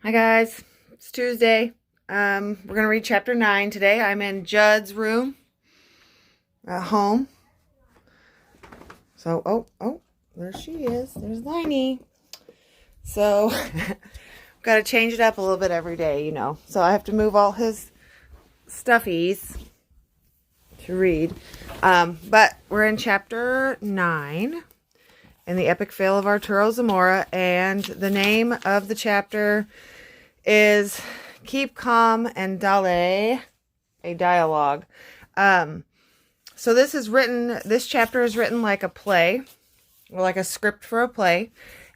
Hi guys, it's Tuesday. We're gonna read chapter 9 today. I'm in Judd's room at home. So, there she is. There's Liney. So, gotta change it up a little bit every day, So I have to move all his stuffies to read. But we're in chapter 9 in the epic fail of Arturo Zamora, and the name of the chapter is Keep Calm and Dale, a dialogue. So this chapter is written like a play, or like a script for a play.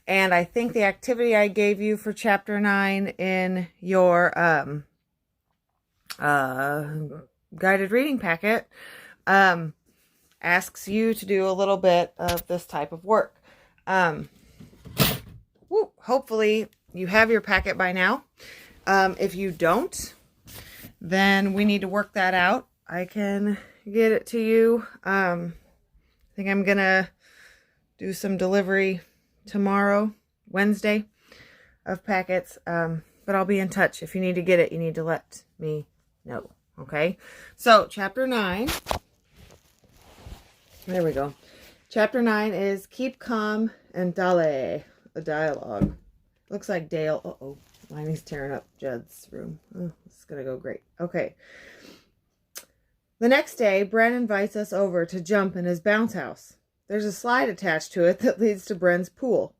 And I think the activity I gave you for chapter 9 in your guided reading packet asks you to do a little bit of this type of work. Hopefully you have your packet by now. If you don't, then we need to work that out. I can get it to you. I think I'm gonna do some delivery tomorrow, Wednesday, of packets. But I'll be in touch. If you need to get it, you need to let me know. Okay? So, chapter 9. There we go. Chapter 9 is Keep Calm and Dale, a dialogue. Looks like Dale. Uh-oh. Liney's tearing up Judd's room. Oh, this is going to go great. Okay. The next day, Bren invites us over to jump in his bounce house. There's a slide attached to it that leads to Bren's pool.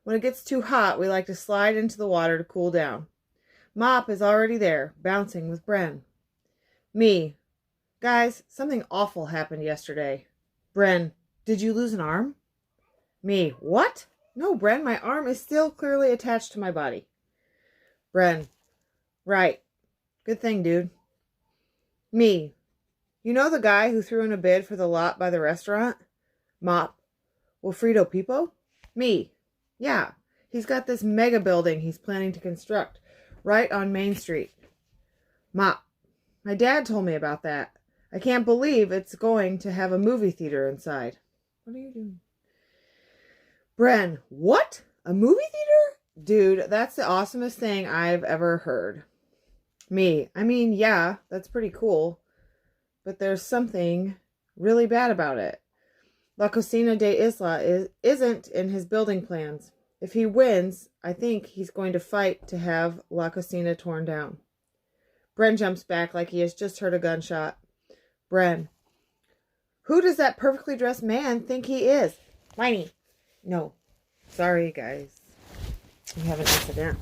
When it gets too hot, we like to slide into the water to cool down. Mop is already there, bouncing with Bren. Me. Guys, something awful happened yesterday. Bren, did you lose an arm? Me. What? No, Bren, my arm is still clearly attached to my body. Bren. Right. Good thing, dude. Me. You know the guy who threw in a bid for the lot by the restaurant? Mop. Wilfredo Pipo? Me. Yeah. He's got this mega building he's planning to construct right on Main Street. Mop. My dad told me about that. I can't believe it's going to have a movie theater inside. What are you doing? Bren. What? A movie theater? Dude, that's the awesomest thing I've ever heard. Me. I mean, yeah, that's pretty cool. But there's something really bad about it. La Cocina de Isla isn't in his building plans. If he wins, I think he's going to fight to have La Cocina torn down. Bren jumps back like he has just heard a gunshot. Bren. Who does that perfectly dressed man think he is? Liney. No. Sorry, guys. We have an incident.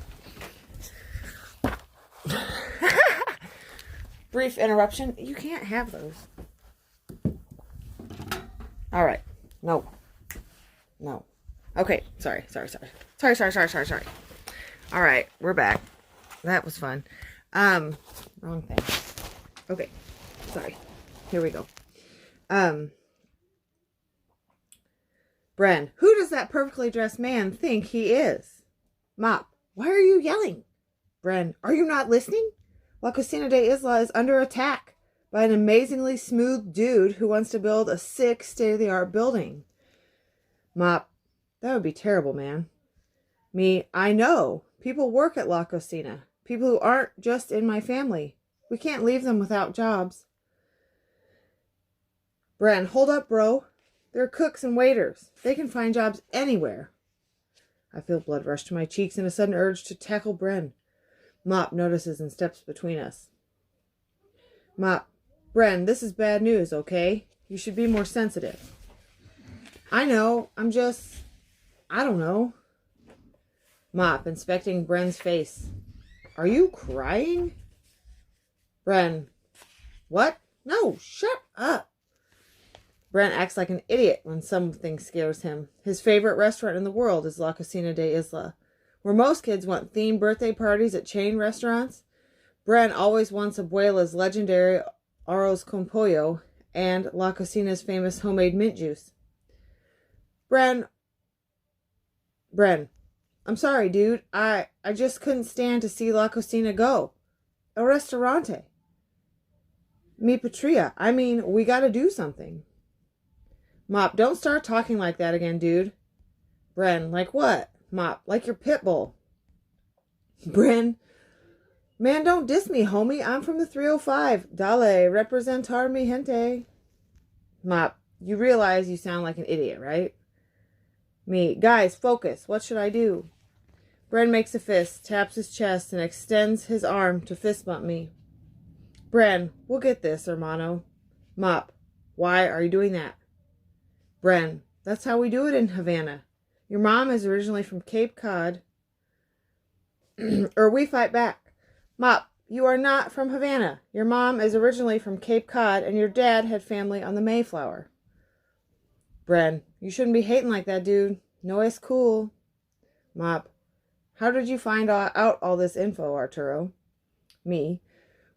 Brief interruption. You can't have those. All right. No. Okay. Sorry. All right. We're back. That was fun. Wrong thing. Okay. Sorry. Here we go. Bren, who does that perfectly dressed man think he is? Mop, why are you yelling? Bren, are you not listening? La Cocina de Isla is under attack by an amazingly smooth dude who wants to build a sick state-of-the-art building. Mop, that would be terrible, man. Me, I know. People work at La Cocina. People who aren't just in my family. We can't leave them without jobs. Bren, hold up, bro. They're cooks and waiters. They can find jobs anywhere. I feel blood rush to my cheeks and a sudden urge to tackle Bren. Mop notices and steps between us. Mop, Bren, this is bad news, okay? You should be more sensitive. I know. I don't know. Mop, inspecting Bren's face. Are you crying? Bren, what? No, shut up. Bren acts like an idiot when something scares him. His favorite restaurant in the world is La Cocina de Isla. Where most kids want themed birthday parties at chain restaurants, Bren always wants Abuela's legendary arroz con pollo and La Cocina's famous homemade mint juice. Bren, I'm sorry, dude. I just couldn't stand to see La Cocina go. El restaurante. Mi patria. I mean, we gotta do something. Mop, don't start talking like that again, dude. Bren, like what? Mop, like your pit bull. Bren, man, don't diss me, homie. I'm from the 305. Dale, representar mi gente. Mop, you realize you sound like an idiot, right? Me, guys, focus. What should I do? Bren makes a fist, taps his chest, and extends his arm to fist bump me. Bren, we'll get this, hermano. Mop, why are you doing that? Bren, that's how we do it in Havana. Your mom is originally from Cape Cod, or we fight back. Mop, you are not from Havana. Your mom is originally from Cape Cod, and your dad had family on the Mayflower. Bren, you shouldn't be hating like that, dude. No, it's cool. Mop, how did you find out all this info, Arturo? Me,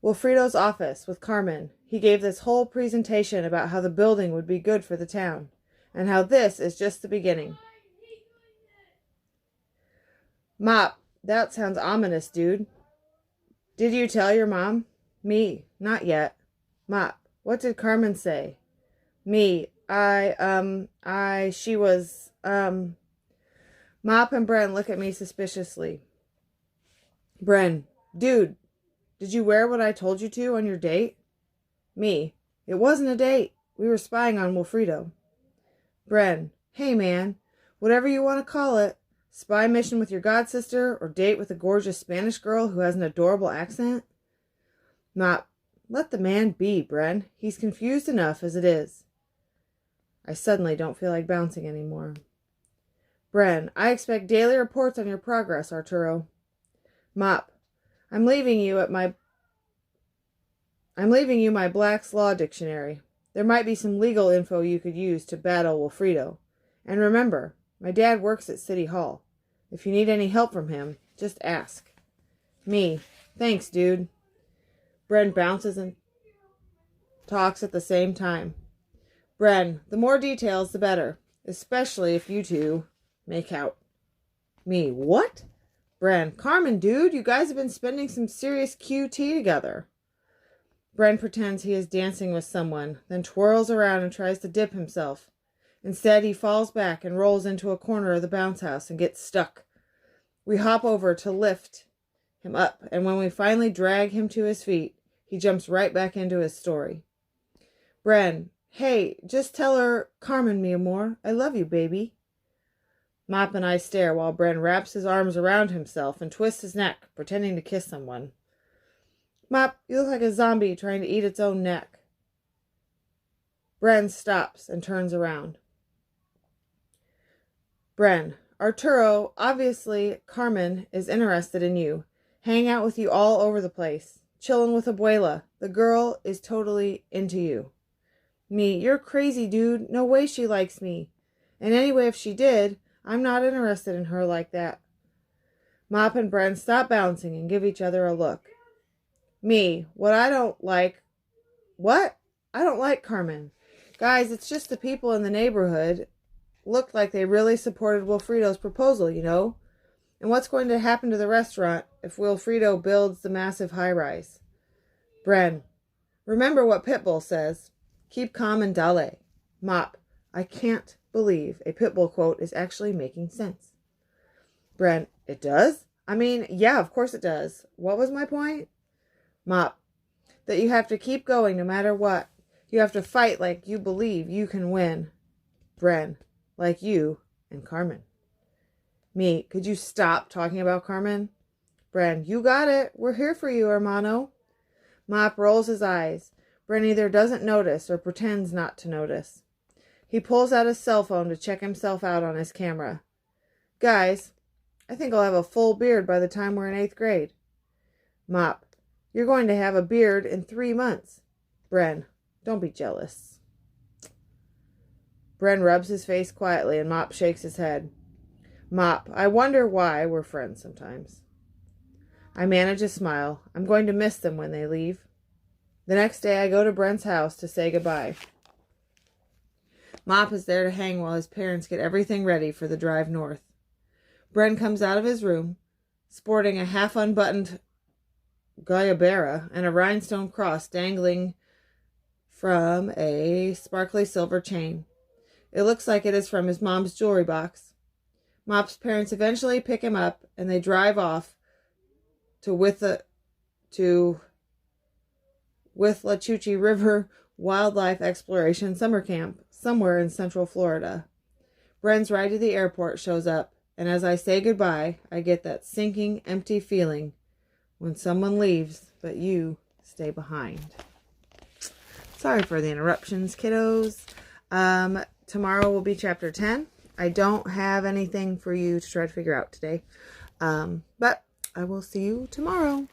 Wilfredo's office with Carmen. He gave this whole presentation about how the building would be good for the town, and how this is just the beginning. Mop, that sounds ominous, dude. Did you tell your mom? Me, not yet. Mop, what did Carmen say? Me, she was, Mop and Bren look at me suspiciously. Bren, dude, did you wear what I told you to on your date? Me, it wasn't a date. We were spying on Wilfredo. Bren, hey man, whatever you want to call it, spy mission with your godsister or date with a gorgeous Spanish girl who has an adorable accent? Mop, let the man be, Bren. He's confused enough as it is. I suddenly don't feel like bouncing anymore. Bren, I expect daily reports on your progress, Arturo. Mop, I'm leaving you my Black's Law Dictionary. There might be some legal info you could use to battle Wilfredo. And remember, my dad works at City Hall. If you need any help from him, just ask. Me, thanks, dude. Bren bounces and talks at the same time. Bren, the more details, the better, especially if you two make out. Me, what? Bren, Carmen, dude, you guys have been spending some serious QT together. Bren pretends he is dancing with someone, then twirls around and tries to dip himself. Instead, he falls back and rolls into a corner of the bounce house and gets stuck. We hop over to lift him up, and when we finally drag him to his feet, he jumps right back into his story. Bren, hey, just tell her, Carmen, mi amor, I love you, baby. Mop and I stare while Bren wraps his arms around himself and twists his neck, pretending to kiss someone. Mop, you look like a zombie trying to eat its own neck. Bren stops and turns around. Bren, Arturo, obviously Carmen is interested in you. Hang out with you all over the place. Chilling with Abuela. The girl is totally into you. Me, you're crazy, dude. No way she likes me. And anyway, if she did, I'm not interested in her like that. Mop and Bren stop bouncing and give each other a look. Me, I don't like Carmen. Guys, it's just the people in the neighborhood looked like they really supported Wilfredo's proposal, you know? And what's going to happen to the restaurant if Wilfredo builds the massive high-rise? Bren, remember what Pitbull says. Keep calm and dale. Mop, I can't believe a Pitbull quote is actually making sense. Bren, it does? I mean, yeah, of course it does. What was my point? Mop, that you have to keep going no matter what. You have to fight like you believe you can win. Bren, like you and Carmen. Me, could you stop talking about Carmen? Bren, you got it. We're here for you, hermano. Mop rolls his eyes. Bren either doesn't notice or pretends not to notice. He pulls out his cell phone to check himself out on his camera. Guys, I think I'll have a full beard by the time we're in 8th grade. Mop, you're going to have a beard in 3 months. Bren, don't be jealous. Bren rubs his face quietly and Mop shakes his head. Mop, I wonder why we're friends sometimes. I manage a smile. I'm going to miss them when they leave. The next day I go to Bren's house to say goodbye. Mop is there to hang while his parents get everything ready for the drive north. Bren comes out of his room, sporting a half-unbuttoned guayabera and a rhinestone cross dangling from a sparkly silver chain. It looks like it is from his mom's jewelry box. Mop's parents eventually pick him up, and they drive off to Withlacoochee River Wildlife Exploration Summer Camp somewhere in Central Florida. Bren's ride to the airport shows up, and as I say goodbye, I get that sinking, empty feeling when someone leaves, but you stay behind. Sorry for the interruptions, kiddos. Tomorrow will be chapter 10. I don't have anything for you to try to figure out today. But I will see you tomorrow.